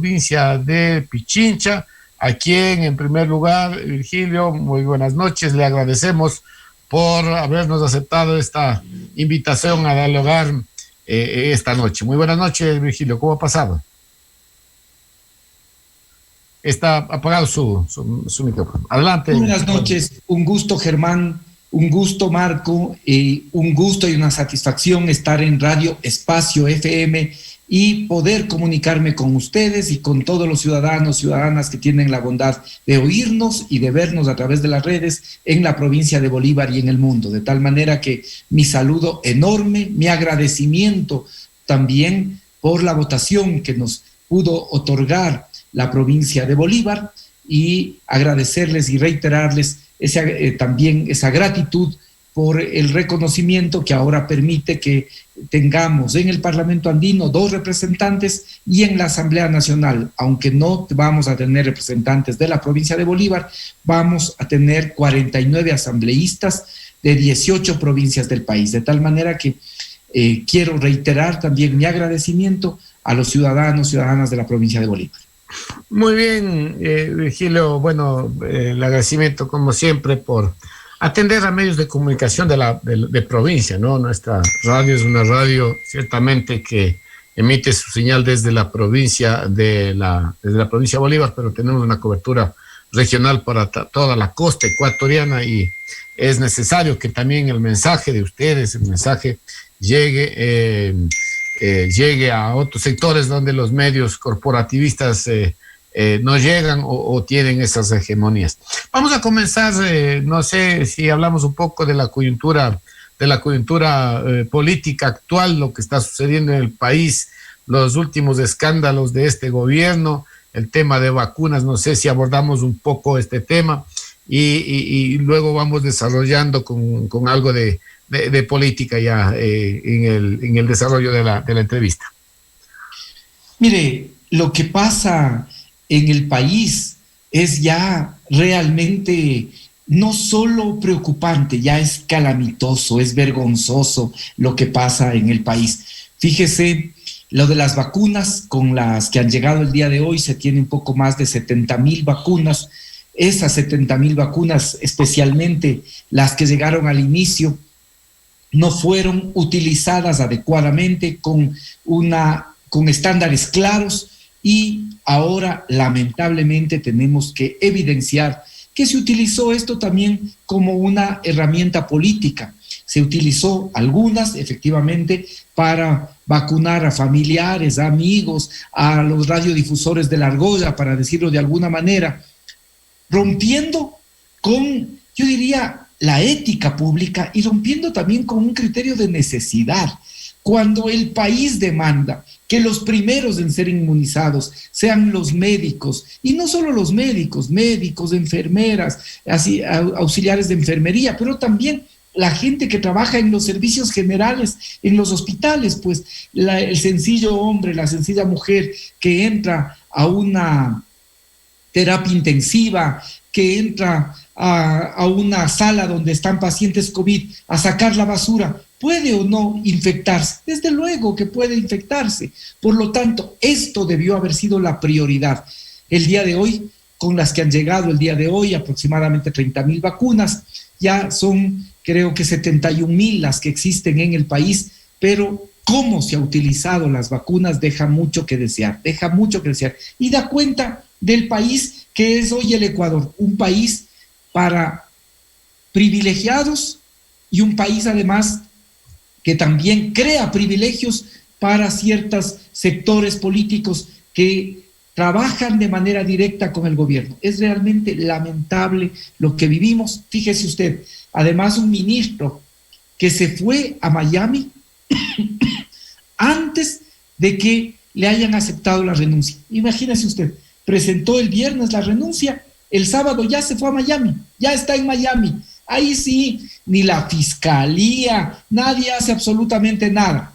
provincia de Pichincha, a quien en primer lugar, Virgilio, muy buenas noches, le agradecemos por habernos aceptado esta invitación a dialogar esta noche. Muy buenas noches, Virgilio, ¿cómo ha pasado? Está apagado su micrófono. Adelante. Buenas noches, un gusto, Germán, un gusto, Marco, un gusto y una satisfacción estar en Radio Espacio FM y poder comunicarme con ustedes y con todos los ciudadanos, ciudadanas que tienen la bondad de oírnos y de vernos a través de las redes en la provincia de Bolívar y en el mundo. De tal manera que mi saludo enorme, mi agradecimiento también por la votación que nos pudo otorgar la provincia de Bolívar y agradecerles y reiterarles también esa gratitud por el reconocimiento que ahora permite que tengamos en el Parlamento andino 2 representantes y en la Asamblea Nacional, aunque no vamos a tener representantes de la provincia de Bolívar, vamos a tener 49 asambleístas de 18 provincias del país, de tal manera que quiero reiterar también mi agradecimiento a los ciudadanos y ciudadanas de la provincia de Bolívar. Muy bien, Virgilio, bueno, el agradecimiento como siempre por atender a medios de comunicación de provincia, ¿no? Nuestra radio es una radio ciertamente que emite su señal desde la provincia desde la provincia de Bolívar, pero tenemos una cobertura regional para toda la costa ecuatoriana y es necesario que también el mensaje de ustedes, el mensaje llegue a otros sectores donde los medios corporativistas no llegan o tienen esas hegemonías. Vamos a comenzar, no sé si hablamos un poco de la coyuntura política actual, lo que está sucediendo en el país, los últimos escándalos de este gobierno, el tema de vacunas, no sé si abordamos un poco este tema y luego vamos desarrollando con algo de política ya en el desarrollo de la entrevista. Mire, lo que pasa en el país es ya realmente no solo preocupante, ya es calamitoso, es vergonzoso lo que pasa en el país. Fíjese, lo de las vacunas con las que han llegado el día de hoy, se tiene un poco más de 70,000 vacunas. Esas 70,000 vacunas, especialmente las que llegaron al inicio, no fueron utilizadas adecuadamente con estándares claros y ahora lamentablemente tenemos que evidenciar que se utilizó esto también como una herramienta política. Se utilizó algunas efectivamente para vacunar a familiares, a amigos, a los radiodifusores de la argolla, para decirlo de alguna manera, rompiendo con, yo diría, la ética pública y rompiendo también con un criterio de necesidad. Cuando el país demanda que los primeros en ser inmunizados sean los médicos, y no solo los médicos, enfermeras, así, auxiliares de enfermería, pero también la gente que trabaja en los servicios generales, en los hospitales, pues el sencillo hombre, la sencilla mujer que entra a una terapia intensiva, que entra a una sala donde están pacientes COVID a sacar la basura, ¿puede o no infectarse? Desde luego que puede infectarse. Por lo tanto, esto debió haber sido la prioridad. El día de hoy, con las que han llegado el día de hoy, aproximadamente 30,000 vacunas, ya son, creo que 71,000 las que existen en el país, pero cómo se ha utilizado las vacunas deja mucho que desear, y da cuenta del país que es hoy el Ecuador, un país para privilegiados y un país además que también crea privilegios para ciertos sectores políticos que trabajan de manera directa con el gobierno. Es realmente lamentable lo que vivimos. Fíjese usted, además un ministro que se fue a Miami antes de que le hayan aceptado la renuncia. Imagínese usted, presentó el viernes la renuncia, el sábado ya se fue a Miami, ya está en Miami. Ahí sí, ni la fiscalía, nadie hace absolutamente nada,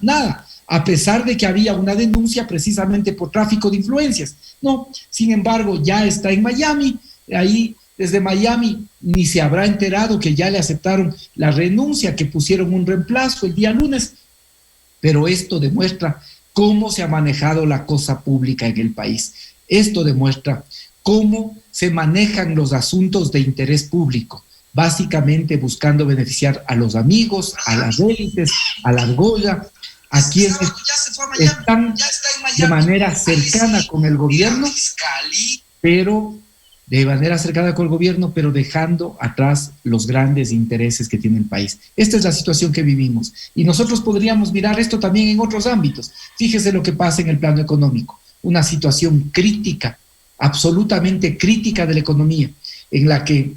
a pesar de que había una denuncia precisamente por tráfico de influencias. No, sin embargo, ya está en Miami, ahí desde Miami ni se habrá enterado que ya le aceptaron la renuncia, que pusieron un reemplazo el día lunes, pero esto demuestra cómo se ha manejado la cosa pública en el país. Esto demuestra cómo se manejan los asuntos de interés público, básicamente buscando beneficiar a los amigos, a las élites, a la argolla, a quienes están de manera cercana con el gobierno, pero dejando atrás los grandes intereses que tiene el país. Esta es la situación que vivimos. Y nosotros podríamos mirar esto también en otros ámbitos. Fíjese lo que pasa en el plano económico. Una situación crítica, absolutamente crítica de la economía, en la que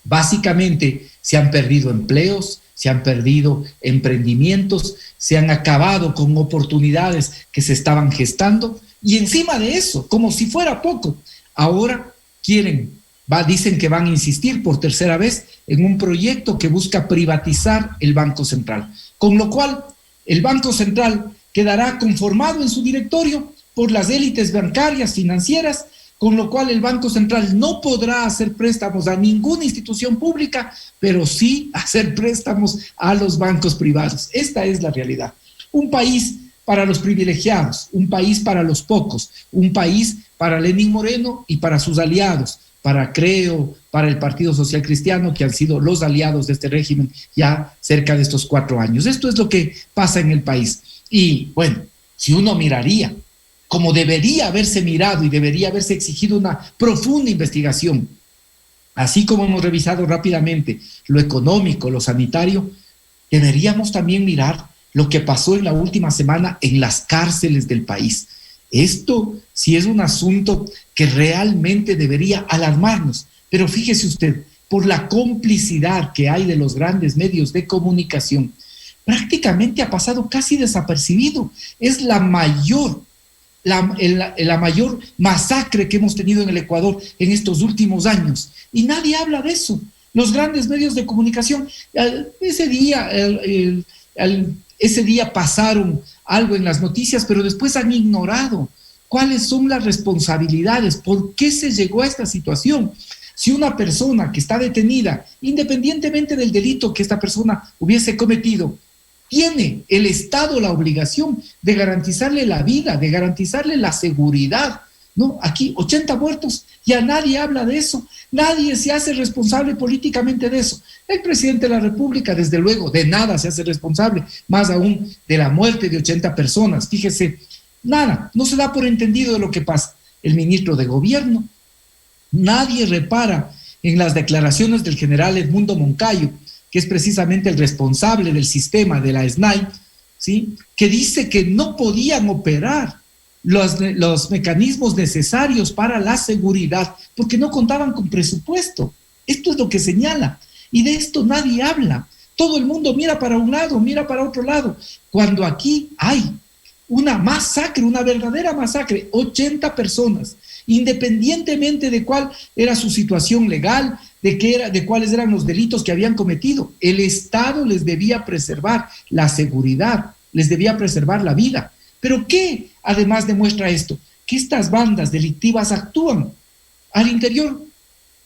básicamente se han perdido empleos, se han perdido emprendimientos, se han acabado con oportunidades que se estaban gestando, y encima de eso, como si fuera poco, ahora dicen que van a insistir por tercera vez en un proyecto que busca privatizar el Banco Central, con lo cual el Banco Central quedará conformado en su directorio por las élites bancarias, financieras, con lo cual el Banco Central no podrá hacer préstamos a ninguna institución pública, pero sí hacer préstamos a los bancos privados. Esta es la realidad. Un país para los privilegiados, un país para los pocos, un país para Lenín Moreno y para sus aliados, para Creo, para el Partido Social Cristiano, que han sido los aliados de este régimen ya cerca de estos 4 años. Esto es lo que pasa en el país. Y bueno, si uno miraría como debería haberse mirado y debería haberse exigido una profunda investigación, así como hemos revisado rápidamente lo económico, lo sanitario, deberíamos también mirar lo que pasó en la última semana en las cárceles del país. Esto sí es un asunto que realmente debería alarmarnos, pero fíjese usted, por la complicidad que hay de los grandes medios de comunicación, prácticamente ha pasado casi desapercibido. Es la mayor masacre que hemos tenido en el Ecuador en estos últimos años, y nadie habla de eso. Los grandes medios de comunicación, ese día pasaron algo en las noticias, pero después han ignorado cuáles son las responsabilidades, por qué se llegó a esta situación. Si una persona que está detenida, independientemente del delito que esta persona hubiese cometido, tiene el Estado la obligación de garantizarle la vida, de garantizarle la seguridad, ¿no? Aquí 80 muertos, ya nadie habla de eso, nadie se hace responsable políticamente de eso. El presidente de la República, desde luego, de nada se hace responsable, más aún de la muerte de 80 personas. Fíjese, nada, no se da por entendido de lo que pasa. El ministro de Gobierno, nadie repara en las declaraciones del general Edmundo Moncayo, que es precisamente el responsable del sistema de la SNAI, ¿sí?, que dice que no podían operar los mecanismos necesarios para la seguridad porque no contaban con presupuesto. Esto es lo que señala, y de esto nadie habla. Todo el mundo mira para un lado, mira para otro lado, cuando aquí hay una masacre, una verdadera masacre, 80 personas, independientemente de cuál era su situación legal, de cuáles eran los delitos que habían cometido. El Estado les debía preservar la seguridad, les debía preservar la vida. ¿Pero qué además demuestra esto? Que estas bandas delictivas actúan al interior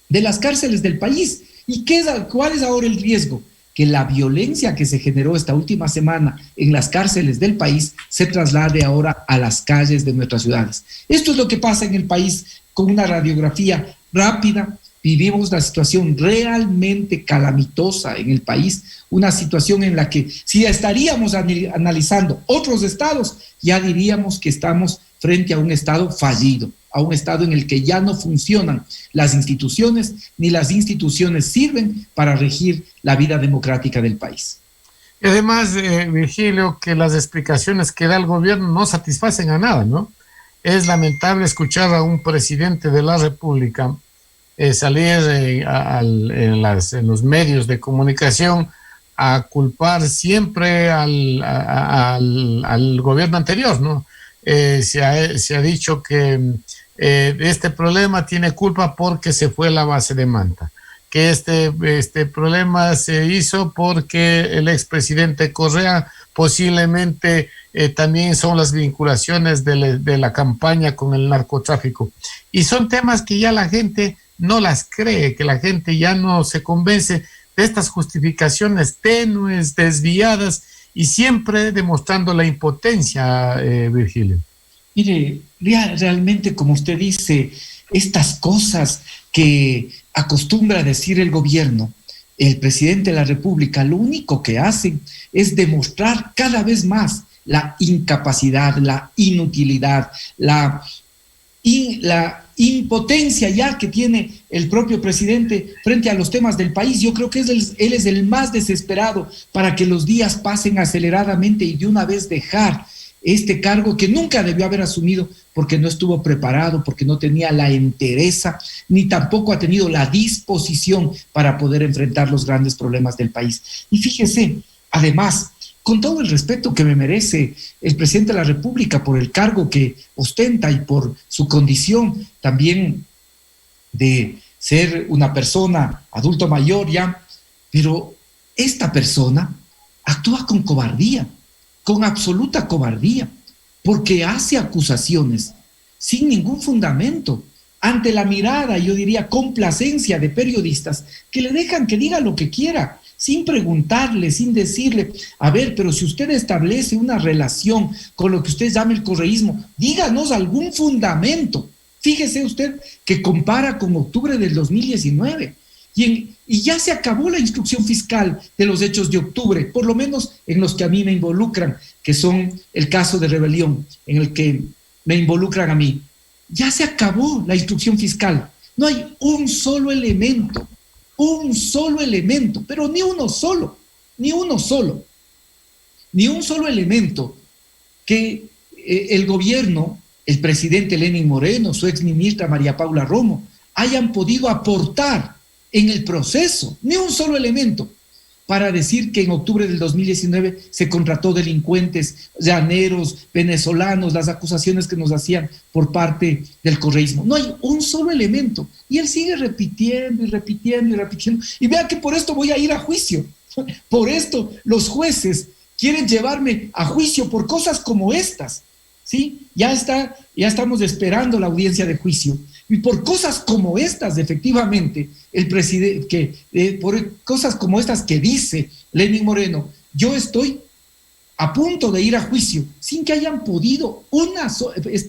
de las cárceles del país. ¿Y cuál es ahora el riesgo? Que la violencia que se generó esta última semana en las cárceles del país se traslade ahora a las calles de nuestras ciudades. Esto es lo que pasa en el país. Con una radiografía rápida, vivimos una situación realmente calamitosa en el país, una situación en la que si estaríamos analizando otros estados, ya diríamos que estamos frente a un estado fallido, a un estado en el que ya no funcionan las instituciones, ni las instituciones sirven para regir la vida democrática del país. Y además, Virgilio, que las explicaciones que da el gobierno no satisfacen a nada, ¿no? Es lamentable escuchar a un presidente de la República salir en los medios de comunicación a culpar siempre al gobierno anterior, ¿no? Se ha dicho que este problema tiene culpa porque se fue la base de Manta, que este problema se hizo porque el expresidente Correa posiblemente también son las vinculaciones de la campaña con el narcotráfico. Y son temas que ya la gente no las cree, que la gente ya no se convence de estas justificaciones tenues, desviadas y siempre demostrando la impotencia, Virgilio. Mire, realmente, como usted dice, estas cosas que acostumbra a decir el gobierno, el presidente de la República, lo único que hacen es demostrar cada vez más la incapacidad, la inutilidad, la impotencia ya que tiene el propio presidente frente a los temas del país. Yo creo que él es el más desesperado para que los días pasen aceleradamente y de una vez dejar este cargo que nunca debió haber asumido porque no estuvo preparado, porque no tenía la entereza, ni tampoco ha tenido la disposición para poder enfrentar los grandes problemas del país. Y fíjese, además, con todo el respeto que me merece el presidente de la República por el cargo que ostenta y por su condición también de ser una persona adulto mayor ya, pero esta persona actúa con cobardía, con absoluta cobardía, porque hace acusaciones sin ningún fundamento, ante la mirada, yo diría, complacencia de periodistas que le dejan que diga lo que quiera, sin preguntarle, sin decirle, a ver, pero si usted establece una relación con lo que usted llama el correísmo, díganos algún fundamento. Fíjese usted que compara con octubre del 2019 y ya se acabó la instrucción fiscal de los hechos de octubre, por lo menos en los que a mí me involucran, que son el caso de rebelión, en el que me involucran a mí. Ya se acabó la instrucción fiscal. No hay un solo elemento, pero ni uno solo elemento que el gobierno, el presidente Lenín Moreno, su exministra María Paula Romo, hayan podido aportar en el proceso, ni un solo elemento, para decir que en octubre del 2019 se contrató delincuentes llaneros, venezolanos, las acusaciones que nos hacían por parte del correísmo. No hay un solo elemento. Y él sigue repitiendo y repitiendo y repitiendo. Y vea que por esto voy a ir a juicio. Por esto los jueces quieren llevarme a juicio por cosas como estas. ¿Sí? Ya estamos esperando la audiencia de juicio. Y por cosas como estas, efectivamente, el presidente, por cosas como estas que dice Lenín Moreno, yo estoy a punto de ir a juicio sin que hayan podido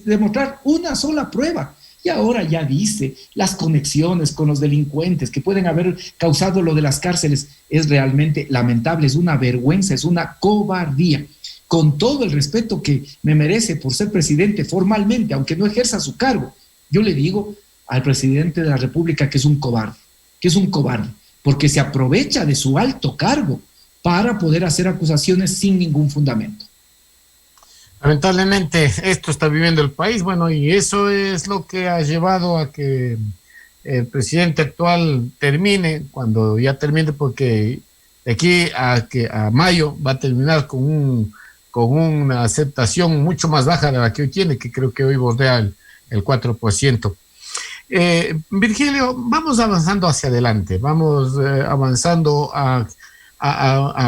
demostrar una sola prueba. Y ahora ya dice las conexiones con los delincuentes que pueden haber causado lo de las cárceles. Es realmente lamentable, es una vergüenza, es una cobardía. Con todo el respeto que me merece por ser presidente formalmente, aunque no ejerza su cargo, yo le digo al presidente de la República que es un cobarde, porque se aprovecha de su alto cargo para poder hacer acusaciones sin ningún fundamento. Lamentablemente esto está viviendo el país, bueno, y eso es lo que ha llevado a que el presidente actual termine, cuando ya termine, porque de aquí a mayo va a terminar con una aceptación mucho más baja de la que hoy tiene, que creo que hoy bordea el 4%. Virgilio, vamos avanzando hacia adelante, vamos avanzando a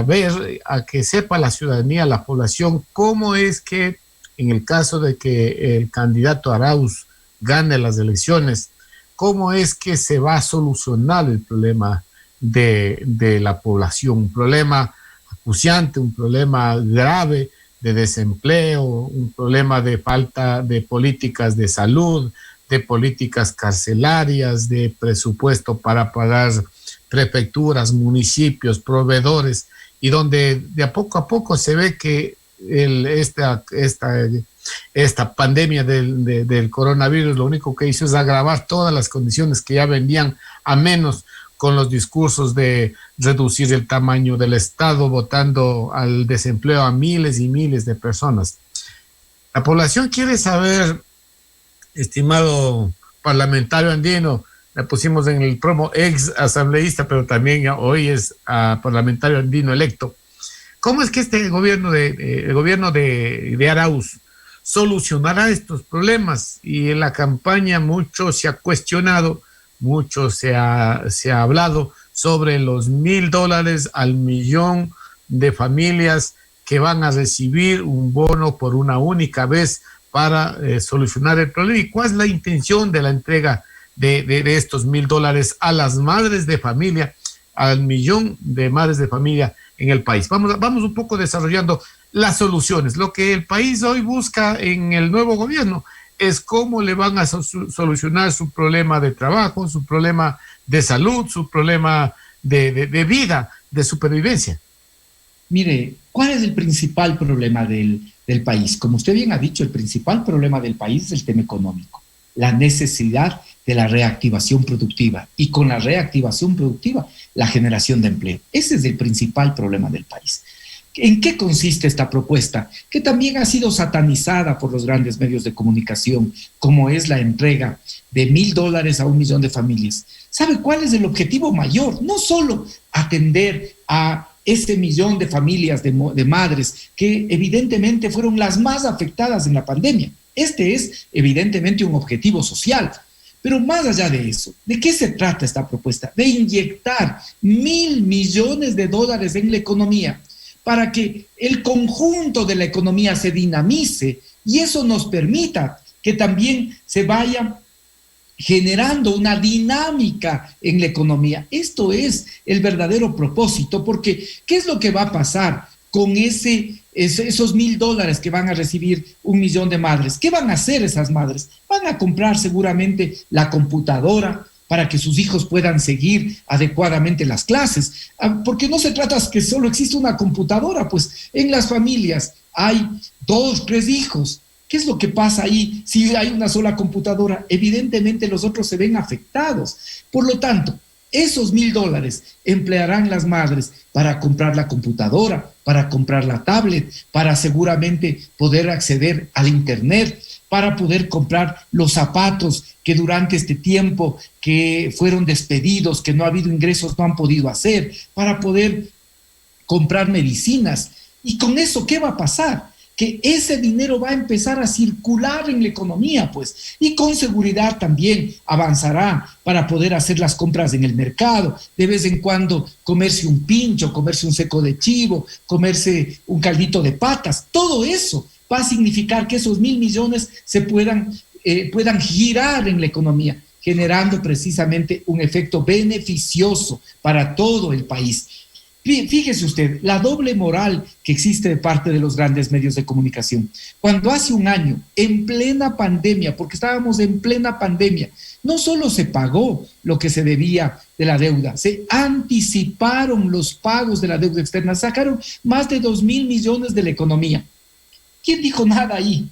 ver, a que sepa la ciudadanía, la población, cómo es que en el caso de que el candidato Arauz gane las elecciones, cómo es que se va a solucionar el problema de la población, un problema acuciante, un problema grave de desempleo, un problema de falta de políticas de salud, de políticas carcelarias, de presupuesto para pagar prefecturas, municipios, proveedores, y donde de a poco se ve que esta pandemia del coronavirus lo único que hizo es agravar todas las condiciones que ya venían a menos, con los discursos de reducir el tamaño del Estado, botando al desempleo a miles y miles de personas. La población quiere saber, estimado parlamentario andino, le pusimos en el promo ex asambleísta, pero también hoy es parlamentario andino electo. ¿Cómo es que el gobierno de Arauz solucionará estos problemas? Y en la campaña mucho se ha cuestionado, mucho se ha hablado sobre los $1,000 al millón de familias que van a recibir un bono por una única vez para solucionar el problema. ¿Y cuál es la intención de la entrega de estos $1,000 a las madres de familia, al millón de madres de familia en el país? Vamos un poco desarrollando las soluciones. Lo que el país hoy busca en el nuevo gobierno es cómo le van a solucionar su problema de trabajo, su problema de salud, su problema de vida, de supervivencia. Mire, ¿cuál es el principal problema del país? Como usted bien ha dicho, el principal problema del país es el tema económico, la necesidad de la reactivación productiva y con la reactivación productiva, la generación de empleo. Ese es el principal problema del país. ¿En qué consiste esta propuesta? Que también ha sido satanizada por los grandes medios de comunicación, como es la entrega de $1,000 a 1 millón de familias. ¿Sabe cuál es el objetivo mayor? No solo atender a ese millón de familias, de madres, que evidentemente fueron las más afectadas en la pandemia. Este es evidentemente un objetivo social. Pero más allá de eso, ¿de qué se trata esta propuesta? De inyectar $1,000 millones en la economía para que el conjunto de la economía se dinamice y eso nos permita que también se vaya generando una dinámica en la economía. Esto es el verdadero propósito, porque ¿qué es lo que va a pasar con esos $1,000 que van a recibir 1 millón de madres? ¿Qué van a hacer esas madres? Van a comprar seguramente la computadora para que sus hijos puedan seguir adecuadamente las clases, porque no se trata que solo existe una computadora, pues en las familias hay 2, 3 hijos. ¿Qué es lo que pasa ahí si hay una sola computadora? Evidentemente los otros se ven afectados. Por lo tanto, esos $1,000 emplearán las madres para comprar la computadora, para comprar la tablet, para seguramente poder acceder al internet, para poder comprar los zapatos que durante este tiempo que fueron despedidos, que no ha habido ingresos, no han podido hacer, para poder comprar medicinas. Y con eso, ¿qué va a pasar? Que ese dinero va a empezar a circular en la economía, pues, y con seguridad también avanzará para poder hacer las compras en el mercado, de vez en cuando comerse un pincho, comerse un seco de chivo, comerse un caldito de patas. Todo eso va a significar que esos $1,000 millones se puedan girar en la economía, generando precisamente un efecto beneficioso para todo el país. Fíjese usted, la doble moral que existe de parte de los grandes medios de comunicación. Cuando hace un año, en plena pandemia, porque estábamos en plena pandemia, no solo se pagó lo que se debía de la deuda, se anticiparon los pagos de la deuda externa, sacaron más de 2,000 millones de la economía. ¿Quién dijo nada ahí?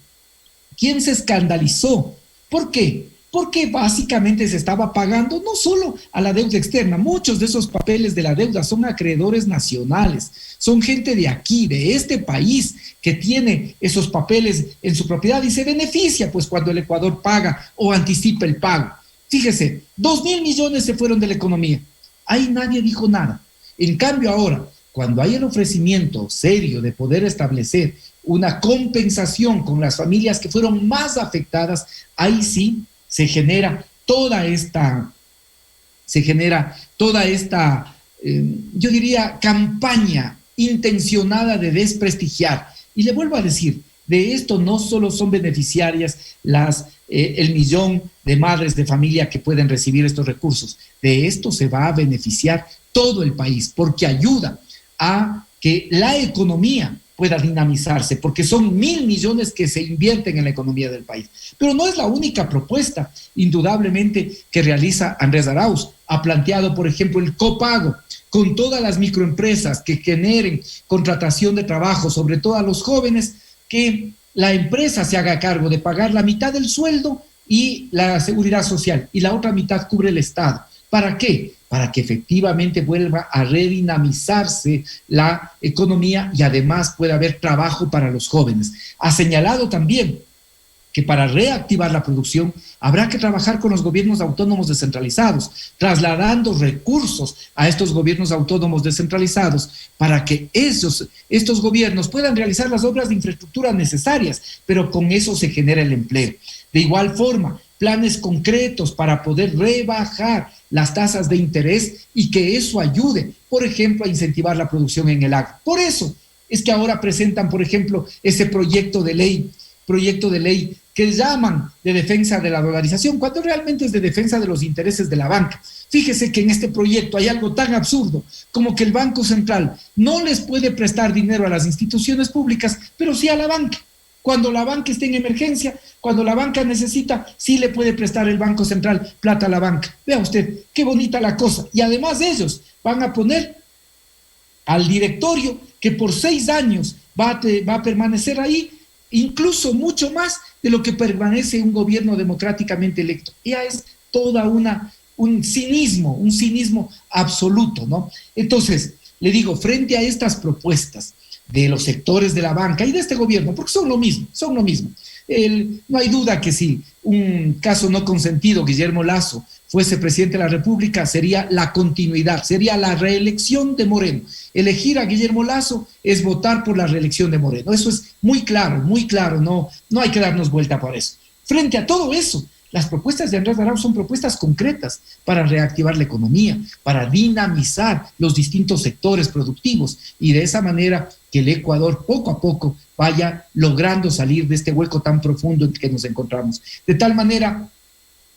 ¿Quién se escandalizó? ¿Por qué? Porque básicamente se estaba pagando no solo a la deuda externa, muchos de esos papeles de la deuda son acreedores nacionales, son gente de aquí, de este país, que tiene esos papeles en su propiedad y se beneficia pues cuando el Ecuador paga o anticipa el pago. Fíjese, 2,000 millones se fueron de la economía, ahí nadie dijo nada. En cambio ahora, cuando hay el ofrecimiento serio de poder establecer una compensación con las familias que fueron más afectadas, ahí sí se genera toda esta, yo diría, campaña intencionada de desprestigiar. Y le vuelvo a decir, de esto no solo son beneficiarias el millón de madres de familia que pueden recibir estos recursos, de esto se va a beneficiar todo el país, porque ayuda a que la economía pueda dinamizarse, porque son 1,000 millones que se invierten en la economía del país. Pero no es la única propuesta, indudablemente, que realiza Andrés Arauz. Ha planteado, por ejemplo, el copago con todas las microempresas que generen contratación de trabajo, sobre todo a los jóvenes, que la empresa se haga cargo de pagar la mitad del sueldo y la seguridad social, y la otra mitad cubre el Estado. ¿Para qué? Para que efectivamente vuelva a redinamizarse la economía y además pueda haber trabajo para los jóvenes. Ha señalado también que para reactivar la producción habrá que trabajar con los gobiernos autónomos descentralizados, trasladando recursos a estos gobiernos autónomos descentralizados para que estos gobiernos puedan realizar las obras de infraestructura necesarias, pero con eso se genera el empleo. De igual forma, planes concretos para poder rebajar las tasas de interés y que eso ayude, por ejemplo, a incentivar la producción en el agro. Por eso es que ahora presentan, por ejemplo, ese proyecto de ley que llaman de defensa de la dolarización, cuando realmente es de defensa de los intereses de la banca. Fíjese que en este proyecto hay algo tan absurdo como que el Banco Central no les puede prestar dinero a las instituciones públicas, pero sí a la banca. Cuando la banca esté en emergencia, cuando la banca necesita, sí le puede prestar el Banco Central plata a la banca. Vea usted, qué bonita la cosa. Y además ellos van a poner al directorio que por 6 años va a permanecer ahí, incluso mucho más de lo que permanece un gobierno democráticamente electo. Ya es toda un cinismo absoluto, ¿no? Entonces, le digo, frente a estas propuestas de los sectores de la banca y de este gobierno, porque son lo mismo. No hay duda que si un caso no consentido, Guillermo Lasso, fuese presidente de la República, sería la continuidad, sería la reelección de Moreno. Elegir a Guillermo Lasso es votar por la reelección de Moreno. Eso es muy claro, no hay que darnos vuelta por eso. Frente a todo eso, las propuestas de Andrés Arauz son propuestas concretas para reactivar la economía, para dinamizar los distintos sectores productivos y de esa manera que el Ecuador poco a poco vaya logrando salir de este hueco tan profundo en que nos encontramos. De tal manera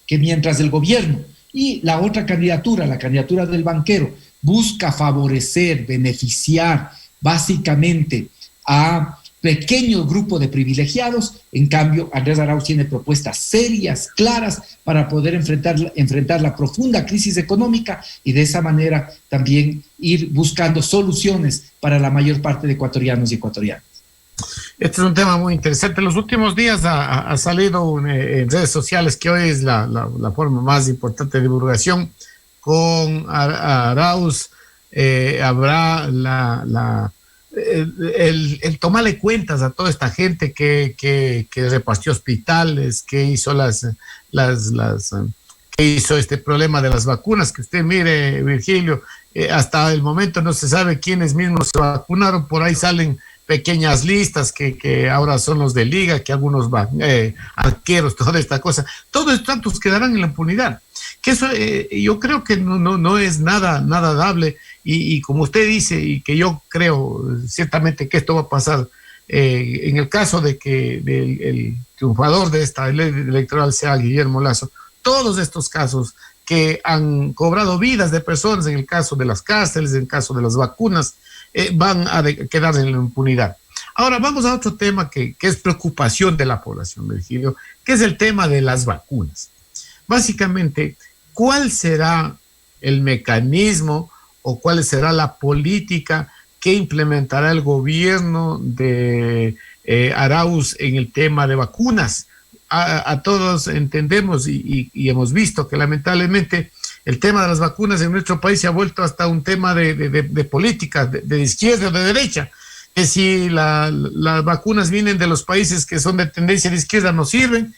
que mientras el gobierno y la otra candidatura, la candidatura del banquero, busca favorecer, beneficiar básicamente a pequeño grupo de privilegiados, en cambio Andrés Arauz tiene propuestas serias, claras, para poder enfrentar la profunda crisis económica y de esa manera también ir buscando soluciones para la mayor parte de ecuatorianos y ecuatorianas. Este es un tema muy interesante. En los últimos días ha salido en redes sociales que hoy es la forma más importante de divulgación. Con Arauz habrá el tomarle cuentas a toda esta gente que repartió hospitales, que hizo que hizo este problema de las vacunas, que usted mire, Virgilio, hasta el momento no se sabe quiénes mismos se vacunaron, por ahí salen pequeñas listas que ahora son los de liga, que algunos arqueros, toda esta cosa, todos estos tantos quedarán en la impunidad. Que eso yo creo que no es nada dable y como usted dice, y que yo creo ciertamente que esto va a pasar en el caso de que el triunfador de esta ley electoral sea Guillermo Lasso, todos estos casos que han cobrado vidas de personas, en el caso de las cárceles, en el caso de las vacunas, van a quedar en la impunidad. Ahora vamos a otro tema que es preocupación de la población, Virgilio, que es el tema de las vacunas. Básicamente, ¿cuál será el mecanismo o cuál será la política que implementará el gobierno de Arauz en el tema de vacunas? A todos entendemos y hemos visto que lamentablemente el tema de las vacunas en nuestro país se ha vuelto hasta un tema de política, de izquierda o de derecha, que si las vacunas vienen de los países que son de tendencia de izquierda no sirven,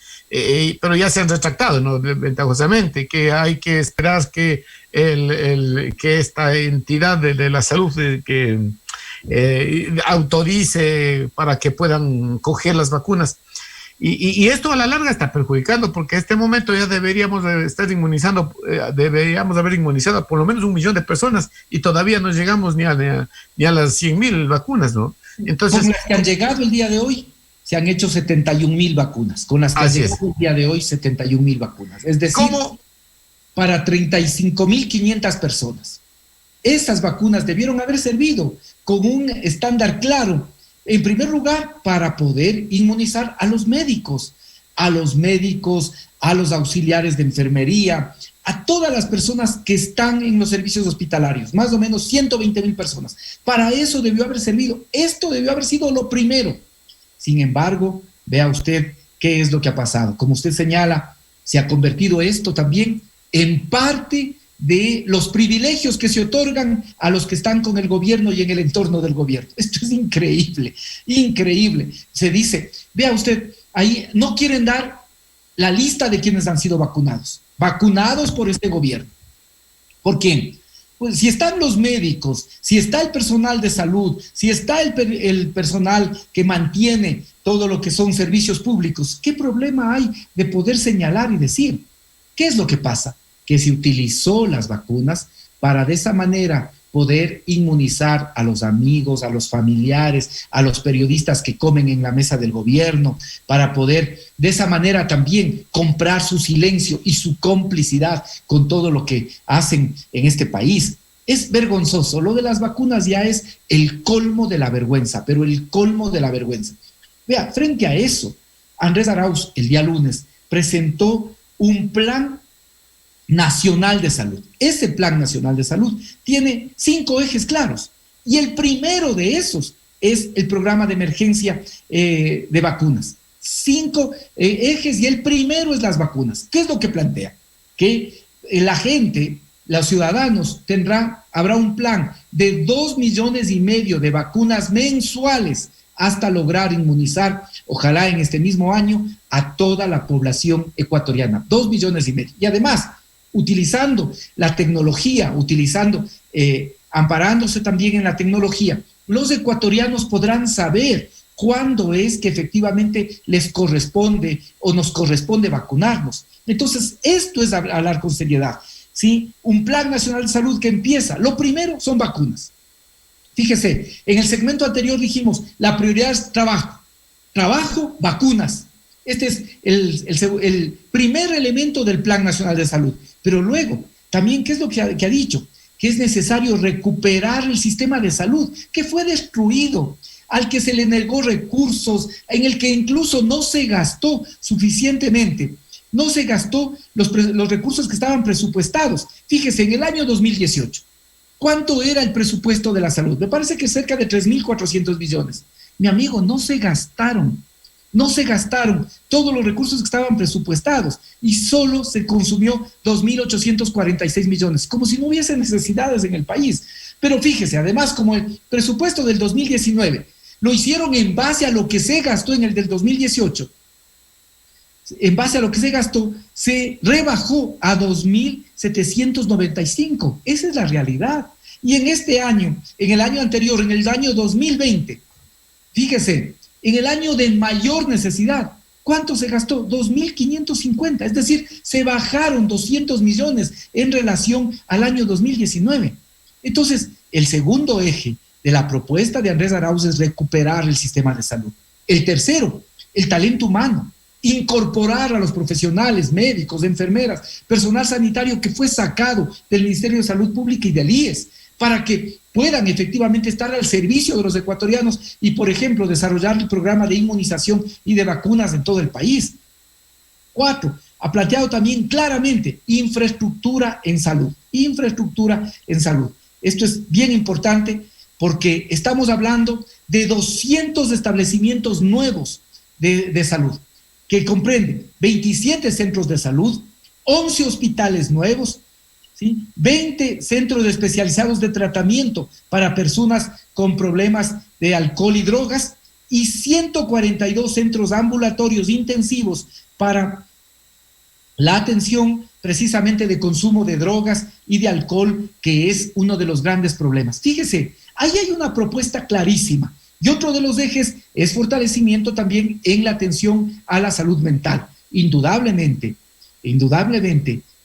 pero ya se han retractado, ¿no? Ventajosamente, que hay que esperar que esta entidad de la salud que autorice para que puedan coger las vacunas. Y esto a la larga está perjudicando, porque en este momento ya deberíamos estar inmunizando, deberíamos haber inmunizado a por lo menos 1 millón de personas y todavía no llegamos ni a las 100,000 vacunas, ¿no? Entonces, con las que han llegado el día de hoy, se han hecho 71,000 vacunas. Con las que han llegado el día de hoy, 71,000 vacunas. Es decir, para 35,500 personas. Esas vacunas debieron haber servido con un estándar claro. En primer lugar, para poder inmunizar a los médicos, a los auxiliares de enfermería, a todas las personas que están en los servicios hospitalarios, más o menos 120,000 personas. Para eso debió haber servido. Esto debió haber sido lo primero. Sin embargo, vea usted qué es lo que ha pasado. Como usted señala, se ha convertido esto también en parte de los privilegios que se otorgan a los que están con el gobierno y en el entorno del gobierno. Esto es increíble, increíble. Se dice, vea usted, ahí no quieren dar la lista de quienes han sido vacunados por este gobierno. ¿Por quién? Pues si están los médicos, si está el personal de salud, si está el personal que mantiene todo lo que son servicios públicos, ¿qué problema hay de poder señalar y decir? ¿Qué es lo que pasa? Que se utilizó las vacunas para de esa manera poder inmunizar a los amigos, a los familiares, a los periodistas que comen en la mesa del gobierno, para poder de esa manera también comprar su silencio y su complicidad con todo lo que hacen en este país. Es vergonzoso. Lo de las vacunas ya es el colmo de la vergüenza, pero el colmo de la vergüenza. Vea, frente a eso, Andrés Arauz el día lunes presentó un plan nacional de salud. Ese plan nacional de salud tiene 5 ejes claros y el primero de esos es el programa de emergencia de vacunas. 5 ejes y el primero es las vacunas. ¿Qué es lo que plantea? Que la gente, los ciudadanos habrá un plan de 2,5 millones de vacunas mensuales hasta lograr inmunizar, ojalá en este mismo año, a toda la población ecuatoriana. 2,5 millones. Y además, utilizando la tecnología, amparándose también en la tecnología, los ecuatorianos podrán saber cuándo es que efectivamente les corresponde o nos corresponde vacunarnos. Entonces, esto es hablar con seriedad, ¿sí? Un plan nacional de salud que empieza. Lo primero son vacunas. Fíjese, en el segmento anterior dijimos, la prioridad es trabajo, vacunas. Este es el primer elemento del Plan Nacional de Salud. Pero luego, también, ¿qué es lo que ha dicho? Que es necesario recuperar el sistema de salud, que fue destruido, al que se le negó recursos, en el que incluso no se gastó suficientemente, no se gastó los recursos que estaban presupuestados. Fíjese, en el año 2018, ¿cuánto era el presupuesto de la salud? Me parece que cerca de 3.400 millones. Mi amigo, no se gastaron todos los recursos que estaban presupuestados y solo se consumió 2.846 millones, como si no hubiese necesidades en el país. Pero fíjese, además, como el presupuesto del 2019 lo hicieron en base a lo que se gastó en el del 2018, en base a lo que se gastó, se rebajó a 2.795. Esa es la realidad. Y en este año, en el año anterior, en el año 2020, fíjese, en el año de mayor necesidad, ¿cuánto se gastó? 2.550, es decir, se bajaron 200 millones en relación al año 2019. Entonces, el segundo eje de la propuesta de Andrés Arauz es recuperar el sistema de salud. El tercero, el talento humano, incorporar a los profesionales, médicos, enfermeras, personal sanitario que fue sacado del Ministerio de Salud Pública y del IES, para que puedan efectivamente estar al servicio de los ecuatorianos y, por ejemplo, desarrollar el programa de inmunización y de vacunas en todo el país. 4, ha planteado también claramente infraestructura en salud. Esto es bien importante porque estamos hablando de 200 establecimientos nuevos de salud, que comprenden 27 centros de salud, 11 hospitales nuevos, ¿sí? 20 centros especializados de tratamiento para personas con problemas de alcohol y drogas y 142 centros ambulatorios intensivos para la atención precisamente de consumo de drogas y de alcohol, que es uno de los grandes problemas. Fíjese, ahí hay una propuesta clarísima. Y otro de los ejes es fortalecimiento también en la atención a la salud mental. Indudablemente,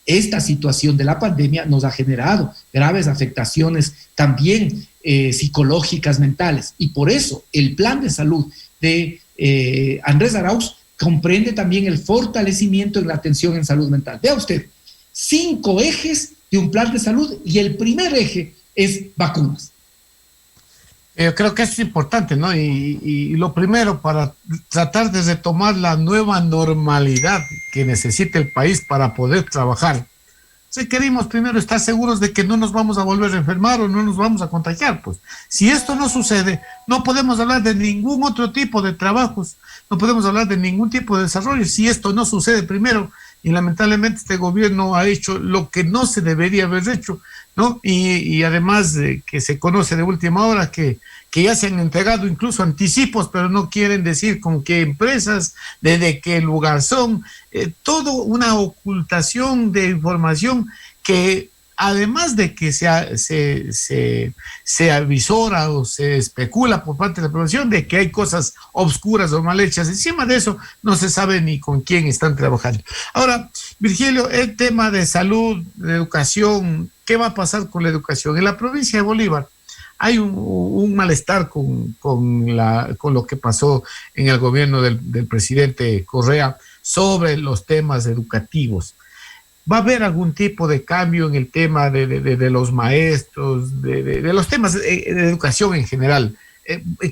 esta situación de la pandemia nos ha generado graves afectaciones también psicológicas, mentales. Y por eso el plan de salud de Andrés Arauz comprende también el fortalecimiento en la atención en salud mental. Vea usted, 5 ejes de un plan de salud y el primer eje es vacunas. Yo creo que es importante, ¿no? Y lo primero, para tratar de retomar la nueva normalidad que necesita el país para poder trabajar, si queremos primero estar seguros de que no nos vamos a volver a enfermar o no nos vamos a contagiar, pues si esto no sucede, no podemos hablar de ningún otro tipo de trabajos, no podemos hablar de ningún tipo de desarrollo. Si esto no sucede primero, y lamentablemente este gobierno ha hecho lo que no se debería haber hecho, ¿no? Y además que se conoce de última hora que ya se han entregado incluso anticipos, pero no quieren decir con qué empresas, desde qué lugar son, todo una ocultación de información que, además de que se avisora o se especula por parte de la población de que hay cosas obscuras o mal hechas, encima de eso no se sabe ni con quién están trabajando. Ahora, Virgilio, el tema de salud, de educación, ¿qué va a pasar con la educación? En la provincia de Bolívar hay un malestar con lo que pasó en el gobierno del presidente Correa sobre los temas educativos. ¿Va a haber algún tipo de cambio en el tema de los maestros, de los temas de educación en general?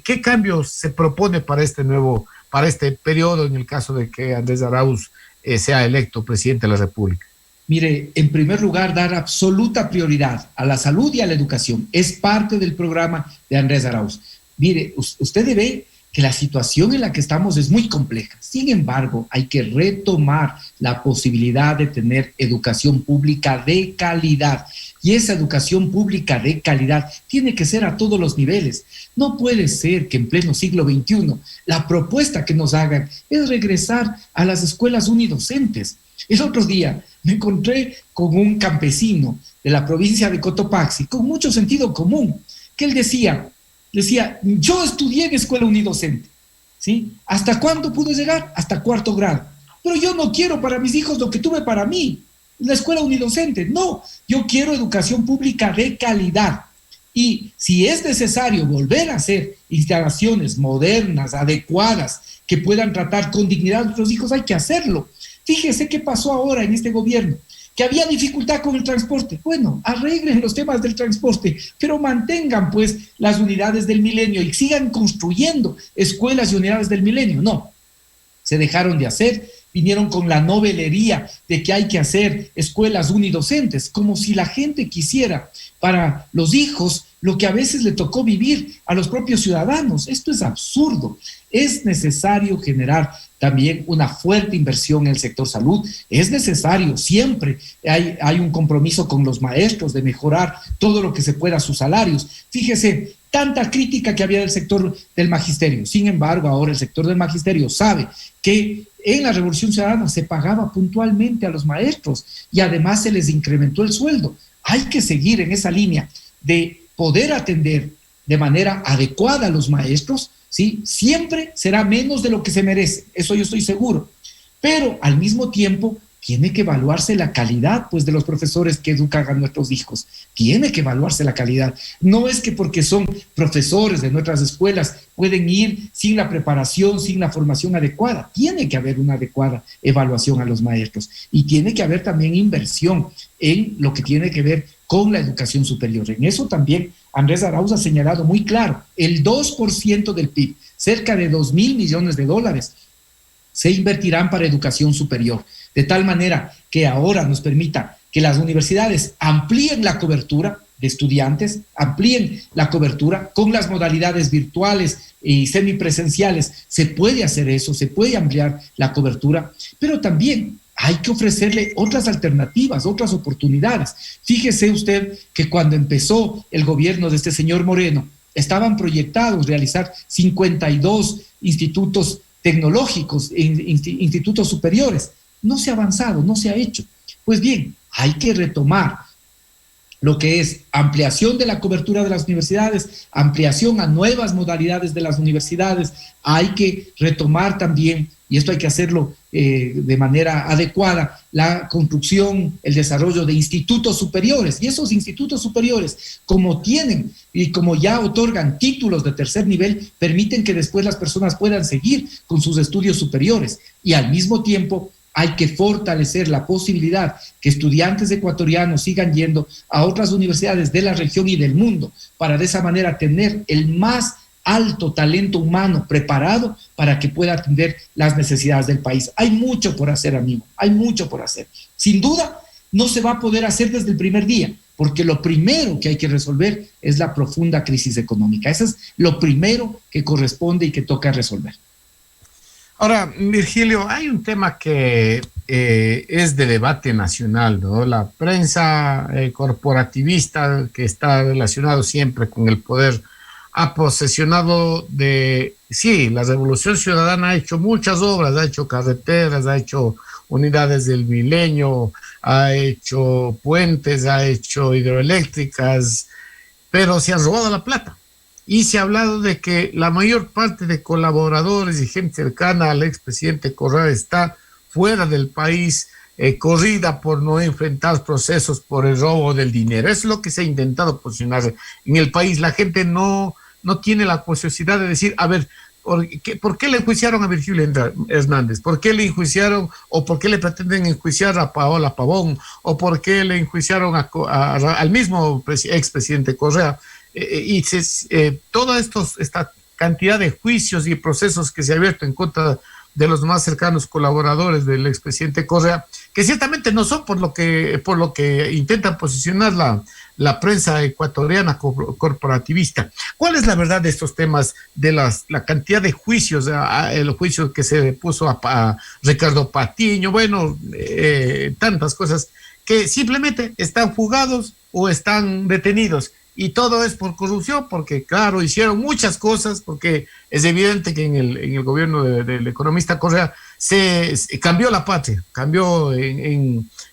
¿Qué cambios se propone para este periodo en el caso de que Andrés Arauz sea electo presidente de la República? Mire, en primer lugar, dar absoluta prioridad a la salud y a la educación. Es parte del programa de Andrés Arauz. Mire, usted ve que la situación en la que estamos es muy compleja. Sin embargo, hay que retomar la posibilidad de tener educación pública de calidad. Y esa educación pública de calidad tiene que ser a todos los niveles. No puede ser que en pleno siglo XXI la propuesta que nos hagan es regresar a las escuelas unidocentes. El otro día me encontré con un campesino de la provincia de Cotopaxi, con mucho sentido común, que él decía, yo estudié en escuela unidocente, ¿sí? ¿Hasta cuándo pude llegar? Hasta cuarto grado. Pero yo no quiero para mis hijos lo que tuve para mí, la escuela unidocente. No, yo quiero educación pública de calidad. Y si es necesario volver a hacer instalaciones modernas, adecuadas, que puedan tratar con dignidad a nuestros hijos, hay que hacerlo. Fíjese qué pasó ahora en este gobierno, que había dificultad con el transporte. Bueno, arreglen los temas del transporte, pero mantengan pues las unidades del milenio y sigan construyendo escuelas y unidades del milenio. No, se dejaron de hacer, vinieron con la novelería de que hay que hacer escuelas unidocentes, como si la gente quisiera para los hijos lo que a veces le tocó vivir a los propios ciudadanos. Esto es absurdo. Es necesario generar también una fuerte inversión en el sector salud. Es necesario, siempre hay un compromiso con los maestros de mejorar todo lo que se pueda sus salarios. Fíjese, tanta crítica que había del sector del magisterio. Sin embargo, ahora el sector del magisterio sabe que en la Revolución Ciudadana se pagaba puntualmente a los maestros y además se les incrementó el sueldo. Hay que seguir en esa línea de poder atender de manera adecuada a los maestros, ¿sí? Siempre será menos de lo que se merece, eso yo estoy seguro, pero al mismo tiempo tiene que evaluarse la calidad pues, de los profesores que educan a nuestros hijos. Tiene que evaluarse la calidad. No es que porque son profesores de nuestras escuelas pueden ir sin la preparación, sin la formación adecuada. Tiene que haber una adecuada evaluación a los maestros y tiene que haber también inversión en lo que tiene que ver con la educación superior. En eso también Andrés Arauz ha señalado muy claro, el 2% del PIB, cerca de $2.000 millones, se invertirán para educación superior, de tal manera que ahora nos permita que las universidades amplíen la cobertura de estudiantes, amplíen la cobertura con las modalidades virtuales y semipresenciales. Se puede hacer eso, se puede ampliar la cobertura, pero también hay que ofrecerle otras alternativas, otras oportunidades. Fíjese usted que cuando empezó el gobierno de este señor Moreno, estaban proyectados realizar 52 institutos tecnológicos, institutos superiores. No se ha avanzado, no se ha hecho. Pues bien, hay que retomar lo que es ampliación de la cobertura de las universidades, ampliación a nuevas modalidades de las universidades. Hay que retomar también, y esto hay que hacerlo de manera adecuada, la construcción, el desarrollo de institutos superiores. Y esos institutos superiores, como tienen y como ya otorgan títulos de tercer nivel, permiten que después las personas puedan seguir con sus estudios superiores. Y al mismo tiempo hay que fortalecer la posibilidad que estudiantes ecuatorianos sigan yendo a otras universidades de la región y del mundo, para de esa manera tener el más alto talento humano preparado para que pueda atender las necesidades del país. Hay mucho por hacer, amigo, hay mucho por hacer. Sin duda, no se va a poder hacer desde el primer día, porque lo primero que hay que resolver es la profunda crisis económica. Eso es lo primero que corresponde y que toca resolver. Ahora, Virgilio, hay un tema que es de debate nacional, ¿no? La prensa corporativista que está relacionado siempre con el poder ha posesionado sí, la Revolución Ciudadana ha hecho muchas obras, ha hecho carreteras, ha hecho unidades del milenio, ha hecho puentes, ha hecho hidroeléctricas, pero se han robado la plata. Y se ha hablado de que la mayor parte de colaboradores y gente cercana al expresidente Correa está fuera del país corrida por no enfrentar procesos por el robo del dinero. Es lo que se ha intentado posicionar en el país. La gente no tiene la posibilidad de decir, a ver, ¿por qué le enjuiciaron a Virgilio Hernández? ¿Por qué le enjuiciaron o por qué le pretenden enjuiciar a Paola Pavón? ¿O por qué le enjuiciaron al mismo expresidente Correa? Toda esta cantidad de juicios y procesos que se ha abierto en contra de los más cercanos colaboradores del expresidente Correa, que ciertamente no son por lo que intentan posicionar la prensa ecuatoriana corporativista. ¿Cuál es la verdad de estos temas, de la cantidad de juicios, el juicio que se puso a Ricardo Patiño, bueno, tantas cosas que simplemente están fugados o están detenidos? Y todo es por corrupción, porque claro, hicieron muchas cosas, porque es evidente que en el gobierno del economista Correa se cambió la patria, cambió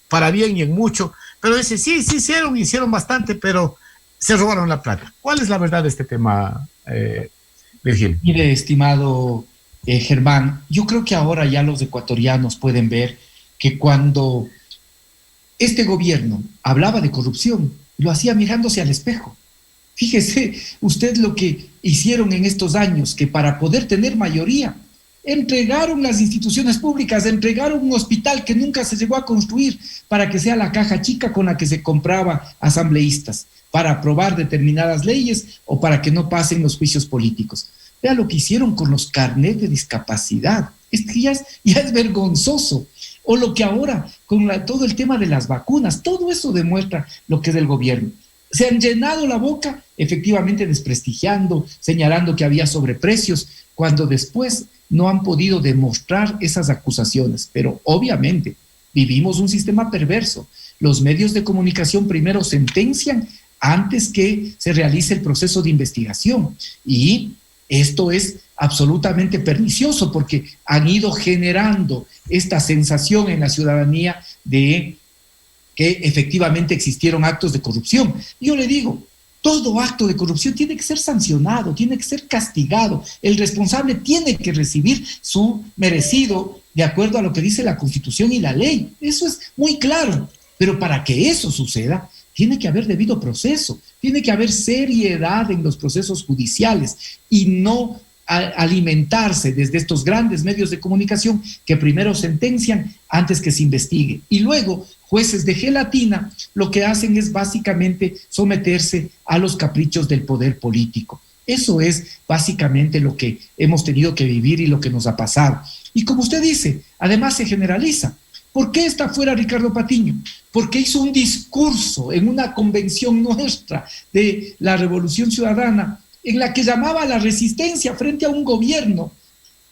para bien y en mucho, pero dice, sí hicieron bastante, pero se robaron la plata. ¿Cuál es la verdad de este tema, Virgilio? Mire, estimado Germán, yo creo que ahora ya los ecuatorianos pueden ver que cuando este gobierno hablaba de corrupción, lo hacía mirándose al espejo. Fíjese usted lo que hicieron en estos años, que para poder tener mayoría, entregaron las instituciones públicas, entregaron un hospital que nunca se llegó a construir para que sea la caja chica con la que se compraba asambleístas, para aprobar determinadas leyes o para que no pasen los juicios políticos. Vea lo que hicieron con los carnets de discapacidad. Es que ya es vergonzoso. O lo que ahora, con todo el tema de las vacunas, todo eso demuestra lo que es del gobierno. Se han llenado la boca, efectivamente desprestigiando, señalando que había sobreprecios, cuando después no han podido demostrar esas acusaciones. Pero obviamente vivimos un sistema perverso. Los medios de comunicación primero sentencian antes que se realice el proceso de investigación. Y esto es absolutamente pernicioso porque han ido generando esta sensación en la ciudadanía de que efectivamente existieron actos de corrupción. Yo le digo, todo acto de corrupción tiene que ser sancionado, tiene que ser castigado. El responsable tiene que recibir su merecido de acuerdo a lo que dice la Constitución y la ley. Eso es muy claro. Pero para que eso suceda, tiene que haber debido proceso, tiene que haber seriedad en los procesos judiciales y no alimentarse desde estos grandes medios de comunicación que primero sentencian antes que se investigue. Y luego, jueces de gelatina lo que hacen es básicamente someterse a los caprichos del poder político. Eso es básicamente lo que hemos tenido que vivir y lo que nos ha pasado. Y como usted dice, además se generaliza. ¿Por qué está fuera Ricardo Patiño? Porque hizo un discurso en una convención nuestra de la Revolución Ciudadana en la que llamaba a la resistencia frente a un gobierno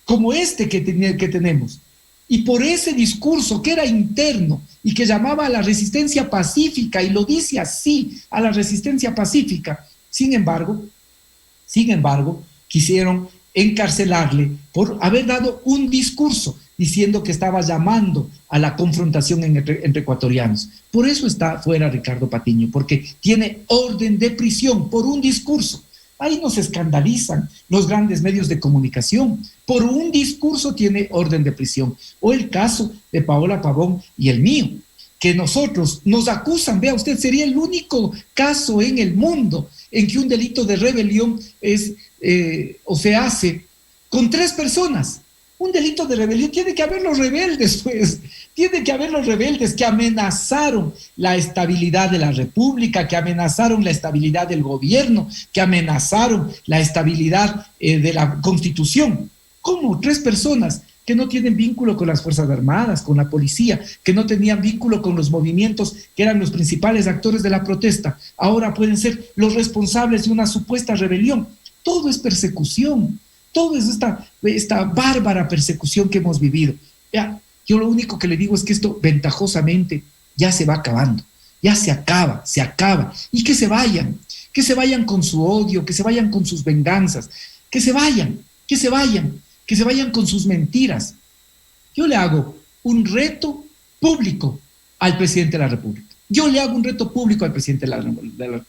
como este que tenemos. Y por ese discurso que era interno y que llamaba a la resistencia pacífica, y lo dice así, a la resistencia pacífica, sin embargo, quisieron encarcelarle por haber dado un discurso diciendo que estaba llamando a la confrontación entre ecuatorianos. Por eso está fuera Ricardo Patiño, porque tiene orden de prisión por un discurso. Ahí nos escandalizan los grandes medios de comunicación. Por un discurso tiene orden de prisión. O el caso de Paola Pavón y el mío, que nosotros nos acusan, vea usted, sería el único caso en el mundo en que un delito de rebelión se hace con 3 personas. Un delito de rebelión, tiene que haber los rebeldes, pues. Tiene que haber los rebeldes que amenazaron la estabilidad de la República, que amenazaron la estabilidad del gobierno, que amenazaron la estabilidad de la Constitución. ¿Cómo? 3 personas que no tienen vínculo con las Fuerzas Armadas, con la policía, que no tenían vínculo con los movimientos que eran los principales actores de la protesta, ahora pueden ser los responsables de una supuesta rebelión. Todo es persecución. Todo es esta bárbara persecución que hemos vivido. Ya, yo lo único que le digo es que esto ventajosamente ya se va acabando, ya se acaba. Y que se vayan con su odio, que se vayan con sus venganzas, que se vayan con sus mentiras. Yo le hago un reto público al presidente de la República. De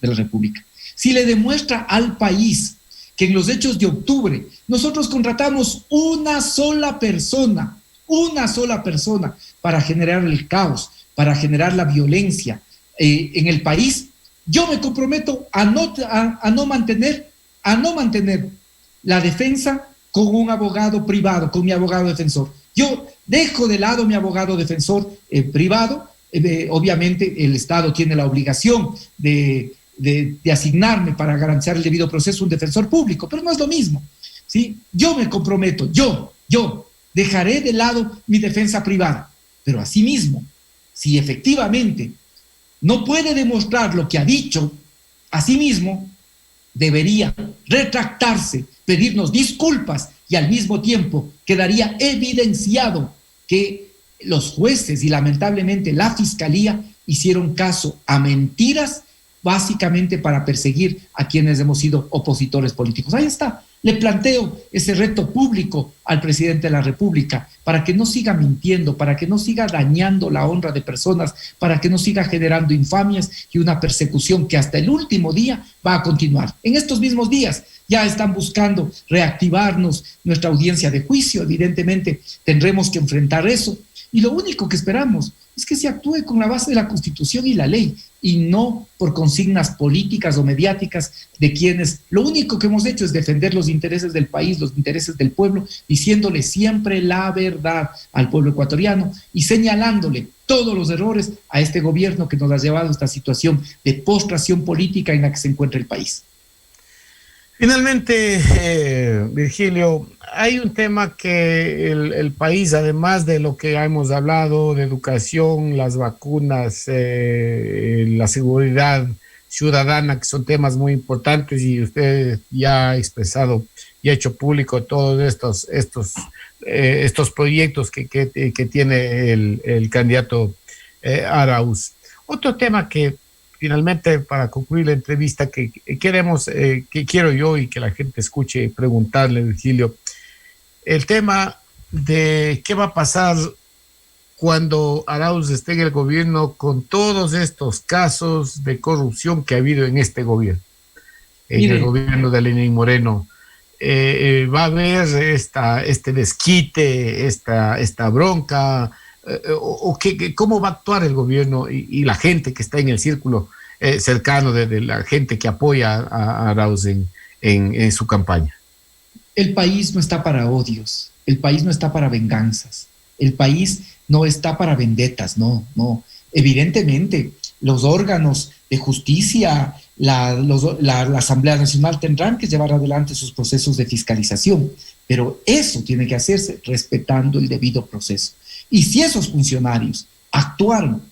la República. Si le demuestra al país que en los hechos de octubre nosotros contratamos una sola persona para generar el caos, para generar la violencia en el país, yo me comprometo a no mantener la defensa con un abogado privado, con mi abogado defensor. Yo dejo de lado mi abogado defensor privado. Obviamente el Estado tiene la obligación de asignarme para garantizar el debido proceso un defensor público, pero no es lo mismo, ¿sí? Yo me comprometo, yo dejaré de lado mi defensa privada, pero asimismo, si efectivamente no puede demostrar lo que ha dicho, asimismo debería retractarse, pedirnos disculpas y al mismo tiempo quedaría evidenciado que los jueces y lamentablemente la fiscalía hicieron caso a mentiras básicamente para perseguir a quienes hemos sido opositores políticos. Ahí está. Le planteo ese reto público al presidente de la República para que no siga mintiendo, para que no siga dañando la honra de personas, para que no siga generando infamias y una persecución que hasta el último día va a continuar. En estos mismos días ya están buscando reactivarnos nuestra audiencia de juicio. Evidentemente tendremos que enfrentar eso. Y lo único que esperamos es que se actúe con la base de la Constitución y la ley, y no por consignas políticas o mediáticas de quienes lo único que hemos hecho es defender los intereses del país, los intereses del pueblo, diciéndole siempre la verdad al pueblo ecuatoriano y señalándole todos los errores a este gobierno que nos ha llevado a esta situación de postración política en la que se encuentra el país. Finalmente, Virgilio, hay un tema que el país, además de lo que hemos hablado, de educación, las vacunas, la seguridad ciudadana, que son temas muy importantes, y usted ya ha expresado y ha hecho público todos estos proyectos que tiene el candidato Arauz. Otro tema que finalmente, para concluir la entrevista, que quiero yo y que la gente escuche preguntarle, Virgilio, el tema de qué va a pasar cuando Arauz esté en el gobierno con todos estos casos de corrupción que ha habido en este gobierno, el gobierno de Lenín Moreno. Va a haber este desquite, esta bronca, ¿cómo va a actuar el gobierno y la gente que está en el círculo cercano de la gente que apoya a Arauz en su campaña? El país no está para odios, el país no está para venganzas, el país no está para vendetas, no. Evidentemente, los órganos de justicia, la Asamblea Nacional tendrán que llevar adelante sus procesos de fiscalización, pero eso tiene que hacerse respetando el debido proceso. Y si esos funcionarios actuaron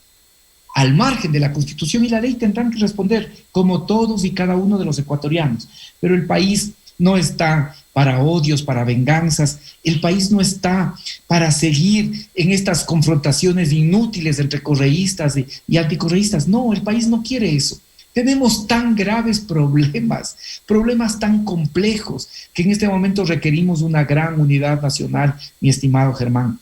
al margen de la Constitución y la ley, tendrán que responder como todos y cada uno de los ecuatorianos. Pero el país no está para odios, para venganzas. El país no está para seguir en estas confrontaciones inútiles entre correístas y anticorreístas. No, el país no quiere eso. Tenemos tan graves problemas tan complejos, que en este momento requerimos una gran unidad nacional, mi estimado Germán.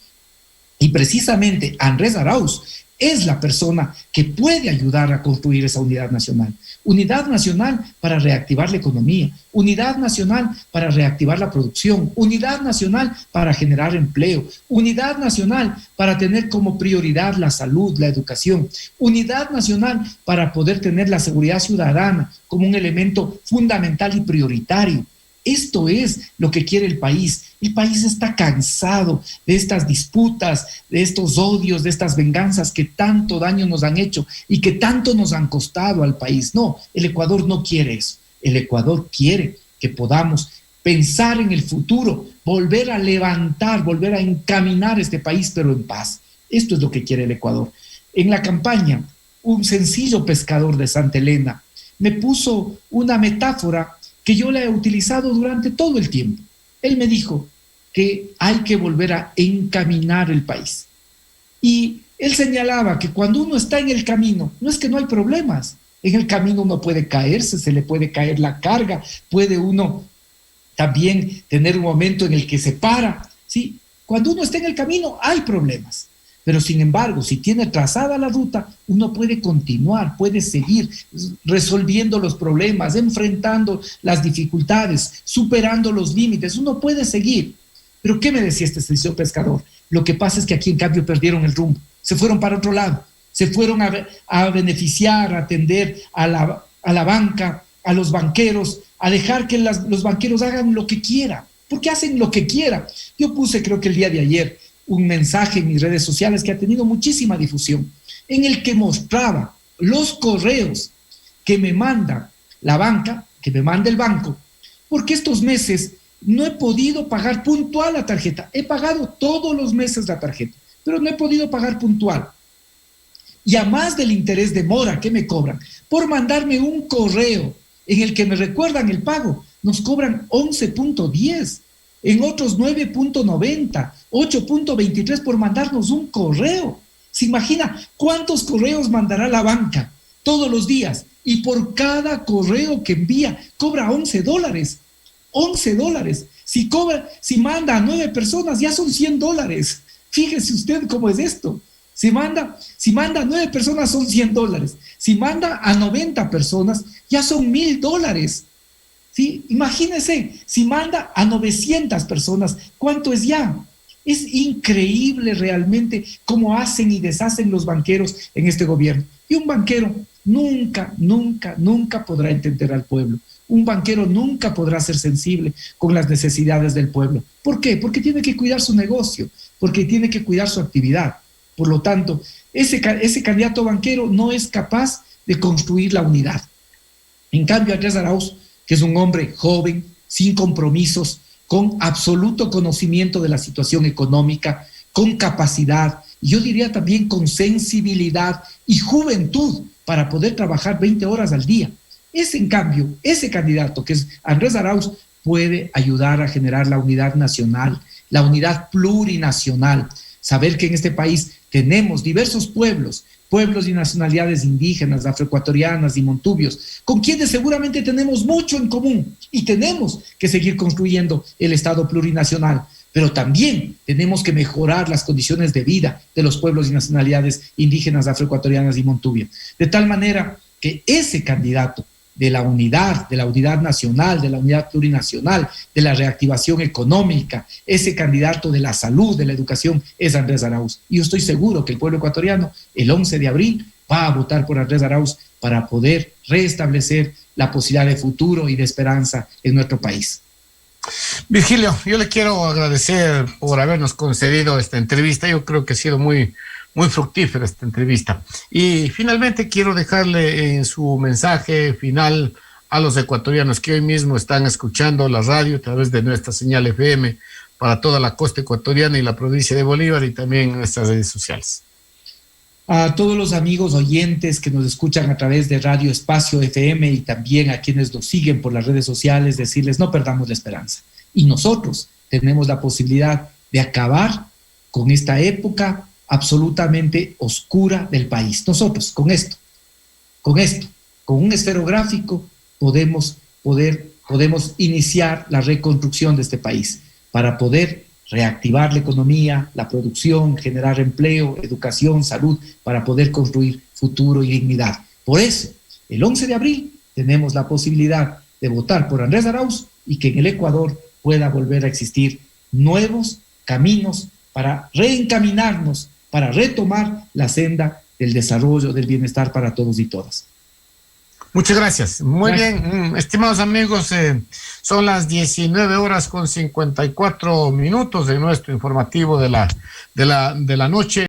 Y precisamente Andrés Arauz es la persona que puede ayudar a construir esa unidad nacional. Unidad nacional para reactivar la economía, unidad nacional para reactivar la producción, unidad nacional para generar empleo, unidad nacional para tener como prioridad la salud, la educación, unidad nacional para poder tener la seguridad ciudadana como un elemento fundamental y prioritario. Esto es lo que quiere el país. El país está cansado de estas disputas, de estos odios, de estas venganzas que tanto daño nos han hecho y que tanto nos han costado al país. No, el Ecuador no quiere eso. El Ecuador quiere que podamos pensar en el futuro, volver a levantar, volver a encaminar este país, pero en paz. Esto es lo que quiere el Ecuador. En la campaña, un sencillo pescador de Santa Elena me puso una metáfora que yo la he utilizado durante todo el tiempo. Él me dijo que hay que volver a encaminar el país. Y él señalaba que cuando uno está en el camino, no es que no hay problemas. En el camino uno puede caerse, se le puede caer la carga, puede uno también tener un momento en el que se para, ¿sí? Cuando uno está en el camino hay problemas. Pero sin embargo, si tiene trazada la ruta, uno puede continuar, puede seguir resolviendo los problemas, enfrentando las dificultades, superando los límites. Uno puede seguir. Pero ¿qué me decía este sencillo pescador? Lo que pasa es que aquí en cambio perdieron el rumbo, se fueron para otro lado, se fueron a beneficiar, a atender a la banca, a los banqueros, a dejar que los banqueros hagan lo que quieran, porque hacen lo que quieran. Yo puse, creo que el día de ayer, un mensaje en mis redes sociales que ha tenido muchísima difusión, en el que mostraba los correos que me manda la banca, que me manda el banco, porque estos meses no he podido pagar puntual la tarjeta. He pagado todos los meses la tarjeta, pero no he podido pagar puntual. Y a más del interés de mora que me cobran por mandarme un correo en el que me recuerdan el pago, nos cobran 11.10, en otros 9.90, 8.23 por mandarnos un correo. ¿Se imagina cuántos correos mandará la banca todos los días? Y por cada correo que envía cobra $11. $11. Si manda a 9 personas, ya son $100. Fíjese usted cómo es esto. Si manda a 9 personas, son $100. Si manda a 90 personas, ya son $1,000. ¿Sí? Imagínense, si manda a 900 personas, ¿cuánto es ya? Es increíble realmente cómo hacen y deshacen los banqueros en este gobierno. Y un banquero nunca, nunca, nunca podrá entender al pueblo. Un banquero nunca podrá ser sensible con las necesidades del pueblo. ¿Por qué? Porque tiene que cuidar su negocio, porque tiene que cuidar su actividad. Por lo tanto, ese candidato banquero no es capaz de construir la unidad. En cambio, Andrés Arauz, que es un hombre joven, sin compromisos, con absoluto conocimiento de la situación económica, con capacidad, y yo diría también con sensibilidad y juventud para poder trabajar 20 horas al día. En cambio, ese candidato, que es Andrés Arauz, puede ayudar a generar la unidad nacional, la unidad plurinacional. Saber que en este país tenemos diversos pueblos y nacionalidades indígenas, afroecuatorianas y montubios, con quienes seguramente tenemos mucho en común y tenemos que seguir construyendo el Estado plurinacional. Pero también tenemos que mejorar las condiciones de vida de los pueblos y nacionalidades indígenas, afroecuatorianas y montubias. De tal manera que ese candidato de la unidad nacional, de la unidad plurinacional, de la reactivación económica, ese candidato de la salud, de la educación, es Andrés Arauz. Y yo estoy seguro que el pueblo ecuatoriano, el 11 de abril, va a votar por Andrés Arauz para poder restablecer la posibilidad de futuro y de esperanza en nuestro país. Virgilio, yo le quiero agradecer por habernos concedido esta entrevista. Yo creo que ha sido muy fructífera esta entrevista. Y finalmente quiero dejarle en su mensaje final a los ecuatorianos que hoy mismo están escuchando la radio a través de nuestra señal FM para toda la costa ecuatoriana y la provincia de Bolívar y también en nuestras redes sociales. A todos los amigos oyentes que nos escuchan a través de Radio Espacio FM y también a quienes nos siguen por las redes sociales, decirles no perdamos la esperanza. Y nosotros tenemos la posibilidad de acabar con esta época absolutamente oscura del país. Nosotros, con un esferográfico, podemos iniciar la reconstrucción de este país para poder reactivar la economía, la producción, generar empleo, educación, salud, para poder construir futuro y dignidad. Por eso, el 11 de abril tenemos la posibilidad de votar por Andrés Arauz y que en el Ecuador pueda volver a existir nuevos caminos para reencaminarnos, para retomar la senda del desarrollo, del bienestar para todos y todas. Muchas gracias. Muy bien, estimados amigos, son las 19:54 de nuestro informativo de la noche.